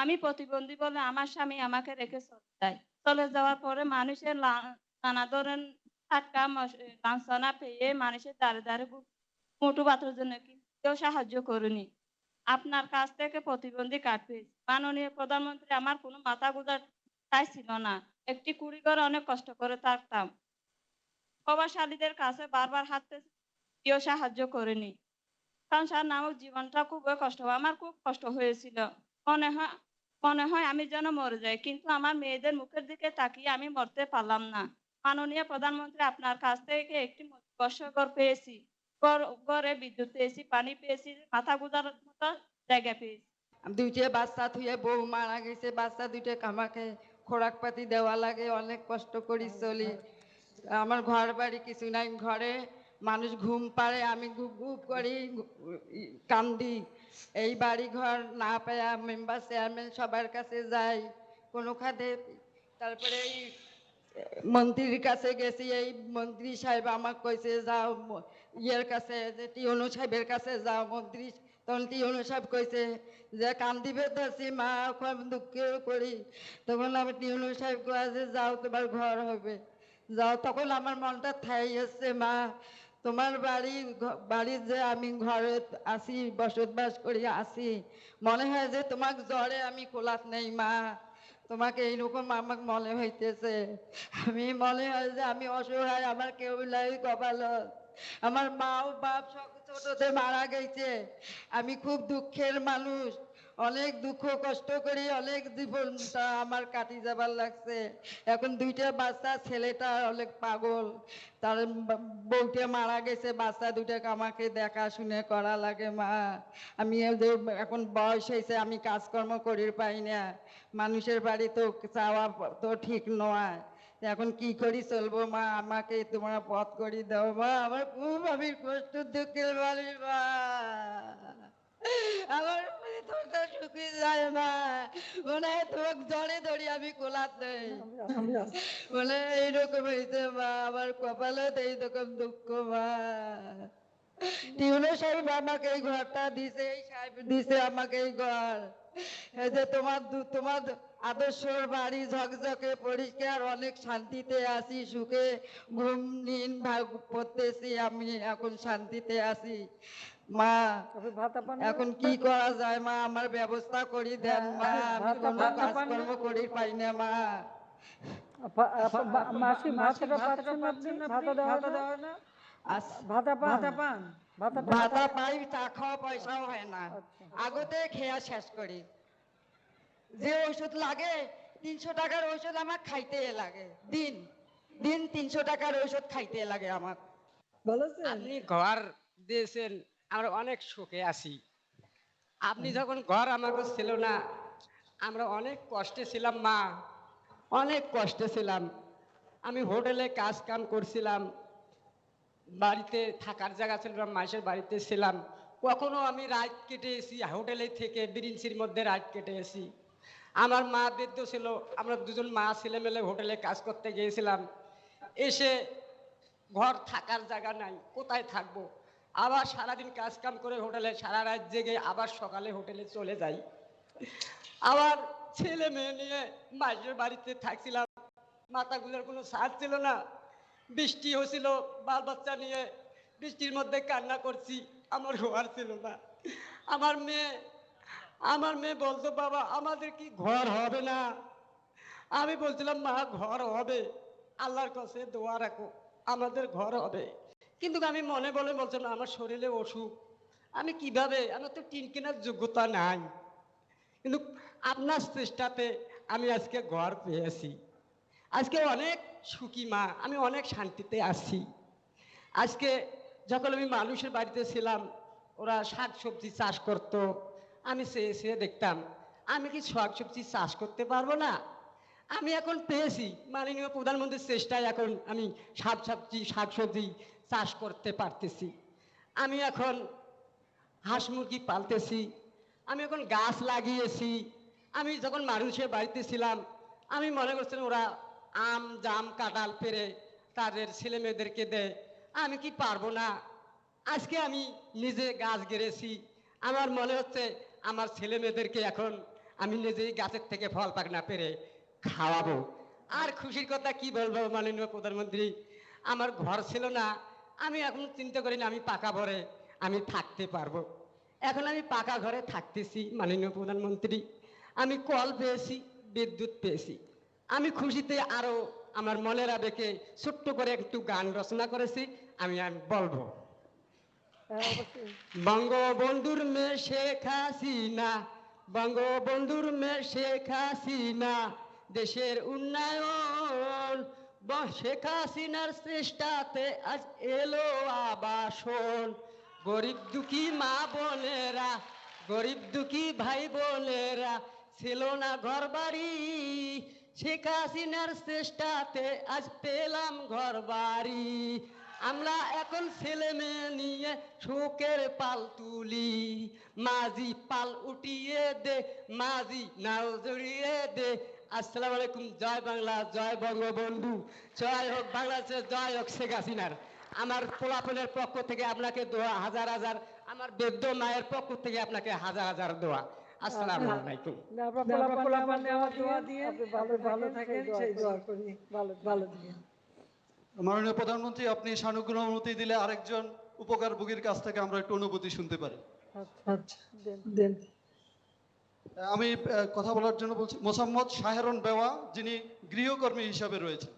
আমি প্রতিবন্ধী বলে আমার স্বামী আমাকে রেখে চলে যায়। চলে যাওয়ার পরে মানুষের নানা ধরনের ঠাট্টা লাঞ্ছনা পেয়ে মানুষের দ্বারে দ্বারে মুঠো ভাতের জন্য কেউ সাহায্য করেনি। আপনার কাছ থেকে প্রতিবন্ধী কার্ড পেয়েছি। মাননীয় প্রধানমন্ত্রী, আমার কোনো মাথা গোঁজার ঠাঁই ছিল না। একটি কুড়িঘর অনেক কষ্ট করে থাকতাম। প্রভাবশালীদের কাছে বারবার হাত পেতেছি, কেউ সাহায্য করেনি। সংসার নামক জীবনটা খুবই কষ্ট। আমার খুব কষ্ট হয়েছিল। মনে হয় মনে হয় আমি যেন মরে যাই। কিন্তু আমার মেয়েদের মুখের দিকে তাকিয়ে আমি মরতে পারলাম না। মাননীয় প্রধানমন্ত্রী, আপনার কাছ থেকে একটি বর্ষাঘর পেয়েছি। ঘরে বিদ্যুৎ পেয়েছি, পানি পেয়েছি, মাথা গোঁজার মতো জায়গা পেয়েছি। দুইটা বাচ্চা থুয়ে বউ মারা গেছে, বাচ্চা দুইটা আমাকে খোরাক পাতি দেওয়া লাগে, অনেক কষ্ট করি চলি। আমার ঘর বাড়ি কিছু নাই, ঘরে মানুষ ঘুম পাড়ে, আমি গুপ গুপ করি কান্দি। এই বাড়ি ঘর না পায়া মেম্বার চেয়ারম্যান সবার কাছে যাই কোনো খাতে। তারপরে এই মন্ত্রীর কাছে গেছি, এই মন্ত্রী সাহেব আমাকে কইছে যাও ইয়ের কাছে, যে টিউনু সাহেবের কাছে যাও। মন্ত্রী তখন টিউনু সাহেব কইছে যে কান্দিবে ধরছি মা, দুঃখ করি। তখন আমি টিউনু সাহেব কয়ে যে যাও তোমার ঘর হবে, যাও। তখন আমার মনটা ঠাই হচ্ছে মা, তোমার বাড়ির যে আমি ঘরে আসি, বসবাস করি আসি, মনে হয় যে তোমাকে জ্বরে আমি কোলাত নেই মা, তোমাকে এইরকম আমাকে মনে হইতেছে। আমি মনে হয় যে আমি অসহায়, আমার কেউ নাই কপালত। আমার মাও বাপ ছোটতে মারা গেছে। আমি খুব দুঃখের মানুষ, অনেক দুঃখ কষ্ট করি, অনেক জীবনটা আমার কাটি যাবার লাগছে। এখন দুইটা বাচ্চা, ছেলেটা অনেক পাগল, তার বউটা মারা গেছে, বাচ্চা দুটাকে আমাকে দেখাশুনে করা লাগে মা। আমি এখন বয়স হয়েছে, আমি কাজকর্ম করি পাই না, মানুষের বাড়ি তো চাওয়া তো ঠিক নয়। এখন কি করি চলবো মা, আমাকে তোমরা পথ করি দাও মা, আমার খুব আমি কষ্ট দুঃখের মানুষ মা, আমার তোরটা শুকিয়ে যায় মা, মনে হয় তোমাকে জড়ে ধরি আমি কোলাত নেই, বলে এইরকম হয়েছে মা, আমার কপালে এইরকম দুঃখ মা। টিউনো সাহেব আমাকে এই ঘরটা দিছে, এই সাহেব দিছে আমাকে এই ঘর। এই যে তোমার আদর্শর বাড়ি ঝকঝকে পরিষ্কার, অনেক শান্তিতে আছি, সুখে ঘুম নিন ভাগ করতেছি, আমি এখন শান্তিতে আছি মা। এখন কি করা যায় মা, আমার ব্যবস্থা করি দেন মা, আমি কোনো কাজকর্ম করি পাই না মা। মাসিক ভাতাটা পাচ্ছেন আপনি? ভাতা দেওয়া হয় না? ভাতা পান? ভাতা পাই, চা খাওয়া পয়সাও হয় না, আগতে খেয়া শেষ করি। যে ওষুধ লাগে 300 টাকার ওষুধ আমার খাইতে লাগে, দিন দিন 300 টাকার ওষুধ খাইতে লাগে আমার। আপনি ঘর দিয়েছেন, আমরা অনেক সুখে আছি। আপনি যখন ঘর আমাকে ছিল না, আমরা অনেক কষ্টে ছিলাম মা, অনেক কষ্টে ছিলাম। আমি হোটেলে কাজ কাম করছিলাম, বাড়িতে থাকার জায়গা ছিল না, মাসের বাড়িতে ছিলাম। কখনো আমি রাত কেটেছি হোটেলে থেকে, ব্রিন্সির মধ্যে রাত কেটেছি। আমার মা বৃদ্ধ ছিল, আমরা দুজন মা ছেলে মেলে হোটেলে কাজ করতে গিয়েছিলাম। এসে ঘর থাকার জায়গা নাই, কোথায় থাকবো? আবার সারাদিন কাজ কাম করে হোটেলে সারা রাত জেগে আবার সকালে হোটেলে চলে যাই। আবার ছেলে মেয়ে নিয়ে মাসের বাড়িতে থাকছিলাম, মাথা গুলোর কোনো সাথ ছিল না। বৃষ্টি হয়েছিল, বাল বাচ্চা নিয়ে বৃষ্টির মধ্যে কান্না করছি, আমার ঘর ছিল না। আমার মেয়ে বলতো বাবা আমাদের কি ঘর হবে না? আমি বলছিলাম মা ঘর হবে, আল্লাহর কাছে দোয়া রাখো আমাদের ঘর হবে। কিন্তু আমি মনে বলে বলছিলাম আমার শরীরে অসুখ, আমি কিভাবে, আমার তো টিন কেনার যোগ্যতা নাই। কিন্তু আপনার চেষ্টাতে আমি আজকে ঘর পেয়েছি, আজকে অনেক সুখী মা, আমি অনেক শান্তিতে আছি। আজকে যখন আমি মানুষের বাড়িতে ছিলাম, ওরা শাক সবজি চাষ করত, আমি চেয়ে চেয়ে দেখতাম আমি কি শাক সবজি চাষ করতে পারবো না? আমি এখন পেয়েছি মাননীয় প্রধানমন্ত্রীর চেষ্টায়, এখন আমি শাক সবজি চাষ করতে পারতেছি। আমি এখন হাঁস মুরগি পালতেছি, আমি এখন গাছ লাগিয়েছি। আমি যখন মানুষের বাড়িতে ছিলাম, আমি মনে করছিলাম ওরা আম জাম কাঁঠাল পেরে তাদের ছেলে মেয়েদেরকে দেয়, আমি কি পারবো না? আজকে আমি নিজে গাছ গেড়েছি, আমার মনে হচ্ছে আমার ছেলে মেয়েদেরকে এখন আমি নিজেই গাছের থেকে ফল পাকনা পেরে খাওয়াবো। আর খুশির কথা কি বলবো মাননীয় প্রধানমন্ত্রী, আমার ঘর ছিল না, আমি এখন চিন্তা করি না আমি পাকা ঘরে আমি থাকতে পারবো। এখন আমি পাকা ঘরে থাকতেছি মাননীয় প্রধানমন্ত্রী। আমি কল পেয়েছি, বিদ্যুৎ পেয়েছি। আমি খুশিতে আরো আমার মনের আবেগে ছোট্ট করে একটু গান রচনা করেছি, আমি বলবো। হ্যাঁ, অবশ্যই। বঙ্গবন্ধুর মেয়ে শেখ হাসিনা, বঙ্গবন্ধুর মেয়ে শেখ হাসিনা, দেশের উন্নয়ন শেখ হাসিনার চেষ্টাতে আজ এলো আবাসন। গরিব দুঃখী মা বোনেরা, গরিব দুঃখী ভাই বোনেরা ছিল না ঘর বাড়ি, শেখ হাসিনার চেষ্টাতে আজ পেলাম ঘর বাড়ি। আমরা এখন ছেলে মেয়ে নিয়ে শোকের পাল তুলি, মাঝি পাল উঠিয়ে দে, মাঝি নাও জড়িয়ে দে। আসসালামু আলাইকুম, জয় বাংলা, জয় বঙ্গবন্ধু, জয় হোক বাংলাদেশের, জয় হোক শেখ হাসিনার। আমার পোলাপনের পক্ষ থেকে আপনাকে দোয়া হাজার হাজার, আমার বৃদ্ধ মায়ের পক্ষ থেকে আপনাকে হাজার হাজার দোয়া। আসসালামু আলাইকুম। আপনার পোলাপান আমার দোয়া দিয়ে আপনি ভালো থাকেন, সেই দোয়া করি। ভালো থাকেন। মাননীয় প্রধানমন্ত্রী, আপনি সানুগ্রহ অনুমতি দিলে আরেকজন উপকারভোগীর কাছ থেকে আমরা একটু অনুভূতি শুনতে পারি। আচ্ছা, দেন। আমি কথা বলার জন্য বলছি মোসাম্মদ শাহেরন বেওয়া, যিনি গৃহকর্মী হিসাবে রয়েছেন।